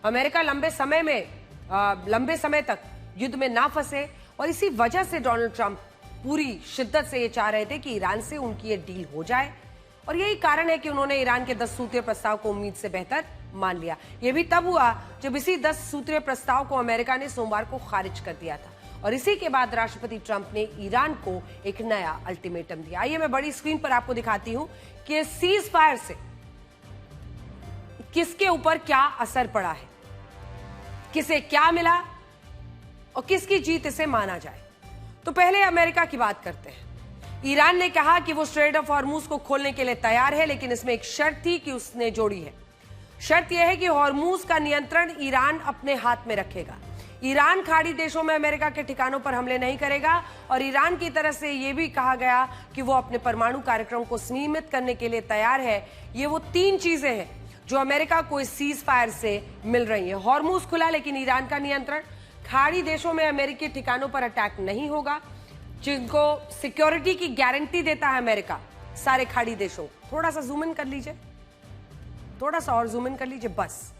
America लंबे समय तक युद्ध में ना फंसे, और इसी वजह से डोनाल्ड ट्रंप पूरी शिद्दत से ये चाह रहे थे कि ईरान से उनकी ये डील हो जाए, और यही कारण है कि उन्होंने ईरान के 10 सूत्रीय प्रस्ताव को उम्मीद से बेहतर मान लिया। यह भी तब हुआ जब इसी 10 सूत्रीय प्रस्ताव को अमेरिका ने सोमवार को खारिज कर दिया था, और इसी के बाद राष्ट्रपति ट्रंप ने ईरान को एक नया अल्टीमेटम दिया। आइए मैं बड़ी स्क्रीन पर आपको दिखाती हूं कि सीज फायर से किसके ऊपर क्या असर पड़ा है, किसे क्या मिला और किसकी जीत इसे माना जाए। तो पहले अमेरिका की बात करते हैं। ईरान ने कहा कि वो स्ट्रेट ऑफ हॉर्मूज को खोलने के लिए तैयार है, लेकिन इसमें एक शर्त थी कि उसने जोड़ी है। शर्त यह है कि हॉर्मूज का नियंत्रण ईरान अपने हाथ में रखेगा। ईरान खाड़ी देशों में अमेरिका के ठिकानों पर हमले नहीं करेगा, और ईरान की तरफ से यह भी कहा गया कि वो अपने परमाणु कार्यक्रम को सीमित करने के लिए तैयार है। ये वो 3 चीजें हैं जो अमेरिका को इस सीज फायर से मिल रही है। हॉर्मूज खुला, लेकिन ईरान का नियंत्रण, खाड़ी देशों में अमेरिकी ठिकानों पर अटैक नहीं होगा, जिनको सिक्योरिटी की गारंटी देता है अमेरिका सारे खाड़ी देशों। थोड़ा सा जूम इन कर लीजिए, थोड़ा सा और जूम इन कर लीजिए, बस।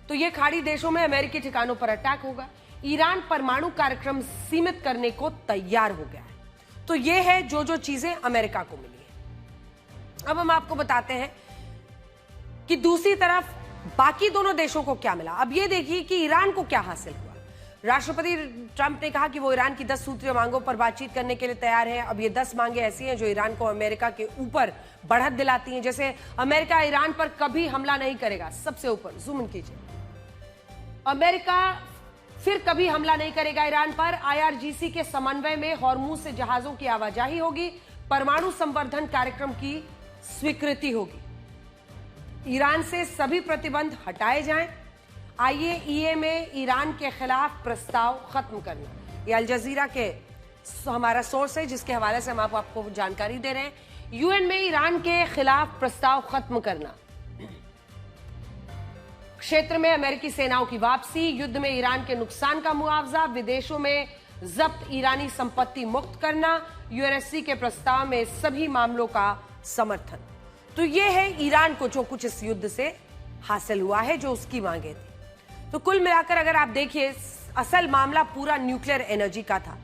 तो ये खाड़ी देशों में अमेरिकी ठिकानों पर अटैक होगा। ईरान परमाणु कार्यक्रम सीमित करने को तैयार हो गया है। तो ये है जो चीजें अमेरिका को मिली है। अब हम आपको बताते हैं कि दूसरी तरफ बाकी दोनों देशों को क्या मिला। अब ये देखिए कि ईरान को क्या हासिल हुआ। राष्ट्रपति ट्रंप ने कहा कि वो ईरान की 10 सूत्रीय मांगों पर बातचीत करने के लिए तैयार है। अब ये 10 मांगे ऐसी हैं जो ईरान को अमेरिका के ऊपर बढ़त दिलाती हैं। जैसे अमेरिका ईरान पर कभी हमला नहीं करेगा, सबसे ऊपर जूम इन कीजिए। अमेरिका फिर कभी हमला नहीं करेगा ईरान पर। IRGC के समन्वय में हॉर्मूज से जहाजों की आवाजाही होगी। परमाणु संवर्धन कार्यक्रम की स्वीकृति होगी। ईरान से सभी प्रतिबंध हटाए जाएं। IAEA में ईरान के खिलाफ प्रस्ताव खत्म करना। ये अल जजीरा के हमारा सोर्स है, जिसके हवाले से हम आपको जानकारी दे रहे हैं। UN में ईरान के खिलाफ प्रस्ताव खत्म करना। क्षेत्र में अमेरिकी सेनाओं की वापसी, युद्ध में ईरान के नुकसान का मुआवजा, विदेशों में जब्त ईरानी संपत्ति मुक्त करना, UNSC के प्रस्ताव में सभी मामलों का समर्थन। तो यह है ईरान को जो कुछ इस युद्ध से हासिल हुआ है, जो उसकी मांगे थी। तो कुल मिलाकर अगर आप देखिए, असल मामला पूरा न्यूक्लियर एनर्जी का था।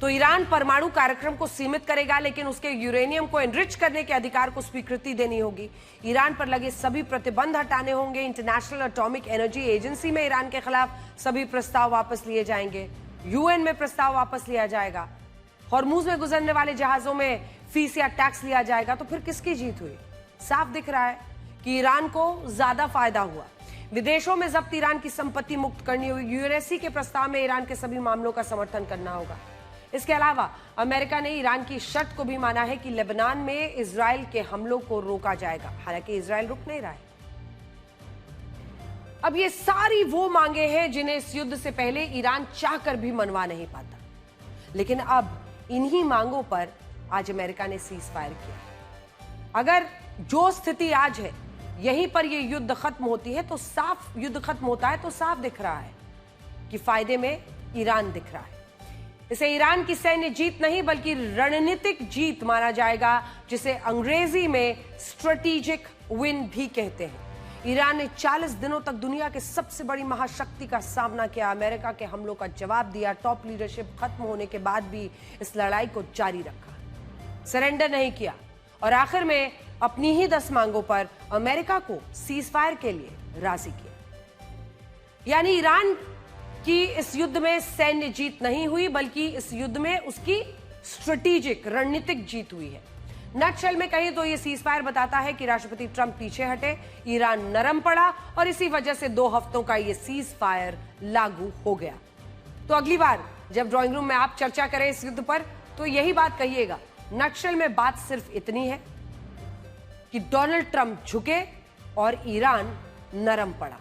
तो ईरान परमाणु कार्यक्रम को सीमित करेगा, लेकिन उसके यूरेनियम को एनरिच करने के अधिकार को स्वीकृति देनी होगी। ईरान पर लगे सभी प्रतिबंध हटाने होंगे। इंटरनेशनल एटॉमिक एनर्जी एजेंसी में ईरान के खिलाफ सभी प्रस्ताव वापस लिए जाएंगे। UN में प्रस्ताव वापस लिया जाएगा। हॉर्मूज में गुजरने वाले जहाजों में फीस या टैक्स लिया जाएगा। तो फिर किसकी जीत हुई? साफ दिख रहा है कि ईरान को ज्यादा फायदा हुआ। विदेशों में जब्त ईरान की संपत्ति मुक्त करनी होगी। UNSC के प्रस्ताव में ईरान के सभी मामलों का समर्थन करना होगा। इसके अलावा अमेरिका ने ईरान की शर्त को भी माना है कि लेबनान में इजराइल के हमलों को रोका जाएगा। हालांकि इजराइल रुक नहीं रहा है। अब ये सारी वो मांगे हैं जिन्हें इस युद्ध से पहले ईरान चाहकर भी मनवा नहीं पाता, लेकिन अब इन्हीं मांगों पर आज अमेरिका ने सीज फायर किया। अगर जो स्थिति आज है यहीं पर ये युद्ध खत्म होती है, तो साफ युद्ध खत्म होता है, तो साफ दिख रहा है कि फायदे में ईरान दिख रहा है। इसे ईरान की सैन्य जीत नहीं बल्कि रणनीतिक जीत माना जाएगा, जिसे अंग्रेजी में स्ट्रेटेजिक विन भी कहते हैं। ईरान ने 40 दिनों तक दुनिया के सबसे बड़ी महाशक्ति का सामना किया, अमेरिका के हमलों का जवाब दिया, टॉप लीडरशिप खत्म होने के बाद भी इस लड़ाई को जारी रखा, सरेंडर नहीं किया, और आखिर में अपनी ही 10 मांगों पर अमेरिका को सीज फायर के लिए राजी किया। यानी ईरान की इस युद्ध में सैन्य जीत नहीं हुई, बल्कि इस युद्ध में उसकी स्ट्रेटेजिक रणनीतिक जीत हुई है। नटशेल में कहीं तो ये सीज फायर बताता है कि राष्ट्रपति ट्रंप पीछे हटे, ईरान नरम पड़ा, और इसी वजह से 2 हफ्तों का ये सीज फायर लागू हो गया। तो अगली बार जब ड्राइंग रूम में आप चर्चा करें इस युद्ध पर, तो यही बात कहिएगा। नटशेल में बात सिर्फ इतनी है कि डोनाल्ड ट्रंप झुके और ईरान नरम पड़ा।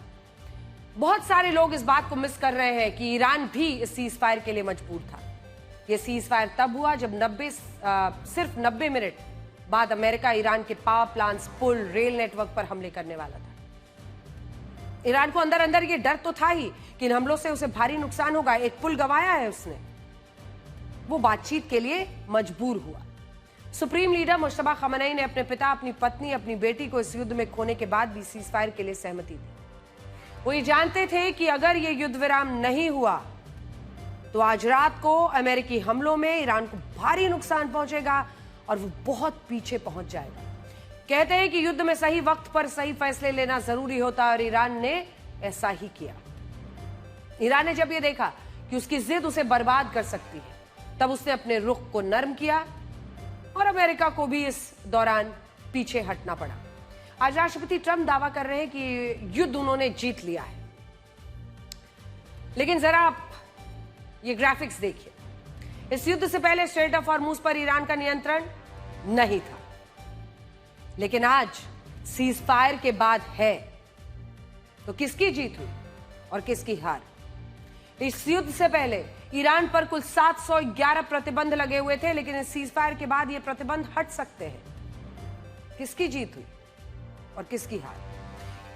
बहुत सारे लोग इस बात को मिस कर रहे हैं कि ईरान भी इस सीज फायर के लिए मजबूर था। यह सीज फायर तब हुआ जब सिर्फ 90 मिनट बाद अमेरिका ईरान के पावर प्लांट्स, पुल, रेल नेटवर्क पर हमले करने वाला था। ईरान को अंदर अंदर ये डर तो था ही कि इन हमलों से उसे भारी नुकसान होगा। एक पुल गंवाया है उसने। वो बातचीत के लिए मजबूर हुआ। सुप्रीम लीडर मुश्तबा खamenei ने अपने पिता, अपनी पत्नी, अपनी बेटी को इस युद्ध में खोने के बाद भी सीज फायर के लिए सहमति दी। वो ये जानते थे कि अगर ये युद्ध विराम नहीं हुआ तो आज रात को अमेरिकी हमलों में ईरान को भारी नुकसान पहुंचेगा और वो बहुत पीछे पहुंच जाएगा। कहते हैं कि युद्ध में सही वक्त पर सही फैसले लेना जरूरी होता है और ईरान ने ऐसा ही किया। ईरान ने जब ये देखा कि उसकी जिद उसे बर्बाद कर सकती है, तब उसने अपने रुख को नर्म किया और अमेरिका को भी इस दौरान पीछे हटना पड़ा। आज राष्ट्रपति ट्रंप दावा कर रहे हैं कि युद्ध उन्होंने जीत लिया है, लेकिन जरा आप ये ग्राफिक्स देखिए। इस युद्ध से पहले स्ट्रेट ऑफ हॉर्मुज पर ईरान का नियंत्रण नहीं था, लेकिन आज सीज फायर के बाद है। तो किसकी जीत हुई और किसकी हार? इस युद्ध से पहले ईरान पर कुल 711 प्रतिबंध लगे हुए थे, लेकिन इस सीज फायर के बाद ये प्रतिबंध हट सकते हैं। किसकी जीत हुई और किसकी हार?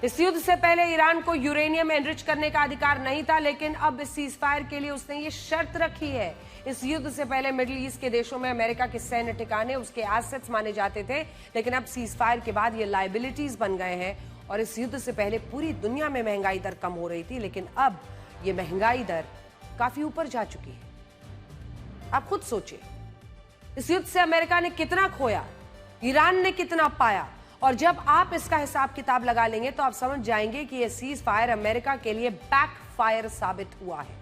इस युद्ध से पहले ईरान को यूरेनियम एनरिच करने का अधिकार नहीं था, लेकिन अब इस सीज फायर के लिए उसने ये शर्त रखी है। इस युद्ध से पहले मिडिल ईस्ट के देशों में अमेरिका के सैन्य ठिकाने उसके एसेट्स माने जाते थे, लेकिन अब सीज फायर के बाद ये लायबिलिटीज बन गए हैं। और इस युद्ध से पहले पूरी दुनिया में महंगाई दर कम हो रही थी, लेकिन अब ये महंगाई दर काफी ऊपर जा चुकी है। आप खुद सोचिए, इस युद्ध से अमेरिका ने कितना खोया, ईरान ने कितना पाया, और जब आप इसका हिसाब किताब लगा लेंगे तो आप समझ जाएंगे कि यह सीज फायर अमेरिका के लिए बैक फायर साबित हुआ है।